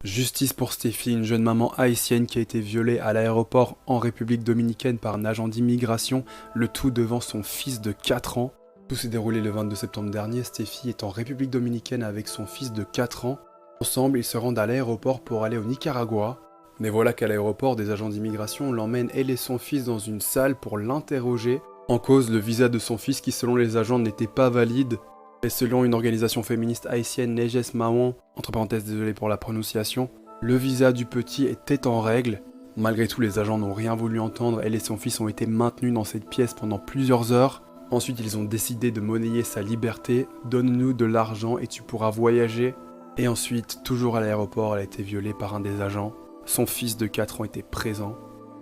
Justice pour Steffi, une jeune maman haïtienne qui a été violée à l'aéroport en République dominicaine par un agent d'immigration, le tout devant son fils de 4 ans. Tout s'est déroulé le 22 septembre dernier, Steffi est en République dominicaine avec son fils de 4 ans. Ensemble, ils se rendent à l'aéroport pour aller au Nicaragua. Mais voilà qu'à l'aéroport, des agents d'immigration l'emmènent elle et son fils dans une salle pour l'interroger. En cause, le visa de son fils qui selon les agents n'était pas valide. Et selon une organisation féministe haïtienne, Neges Mawan, entre parenthèses désolé pour la prononciation, le visa du petit était en règle. Malgré tout, les agents n'ont rien voulu entendre, elle et son fils ont été maintenus dans cette pièce pendant plusieurs heures. Ensuite, ils ont décidé de monnayer sa liberté, donne-nous de l'argent et tu pourras voyager. Et ensuite, toujours à l'aéroport, elle a été violée par un des agents. Son fils de 4 ans était présent.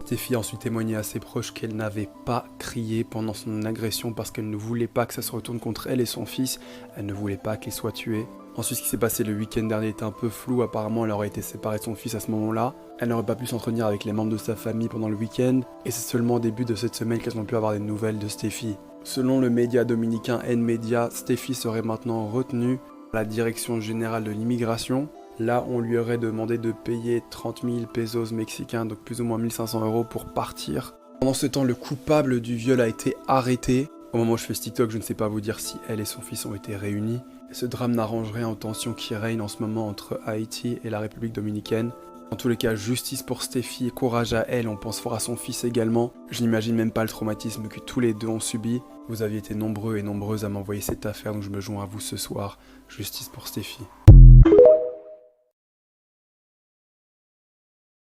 Steffi a ensuite témoigné à ses proches qu'elle n'avait pas crié pendant son agression parce qu'elle ne voulait pas que ça se retourne contre elle et son fils. Elle ne voulait pas qu'il soit tué. Ensuite, ce qui s'est passé le week-end dernier était un peu flou. Apparemment, elle aurait été séparée de son fils à ce moment-là. Elle n'aurait pas pu s'entretenir avec les membres de sa famille pendant le week-end. Et c'est seulement au début de cette semaine qu'elles ont pu avoir des nouvelles de Steffi. Selon le média dominicain N-Media, Steffi serait maintenant retenue à la Direction Générale de l'Immigration. Là, on lui aurait demandé de payer 30 000 pesos mexicains, donc plus ou moins 1500 € pour partir. Pendant ce temps, le coupable du viol a été arrêté. Au moment où je fais ce TikTok, je ne sais pas vous dire si elle et son fils ont été réunis. Ce drame n'arrange rien aux tensions qui règnent en ce moment entre Haïti et la République dominicaine. En tous les cas, justice pour Steffi, courage à elle, on pense fort à son fils également. Je n'imagine même pas le traumatisme que tous les deux ont subi. Vous aviez été nombreux et nombreuses à m'envoyer cette affaire, donc je me joins à vous ce soir. Justice pour Steffi.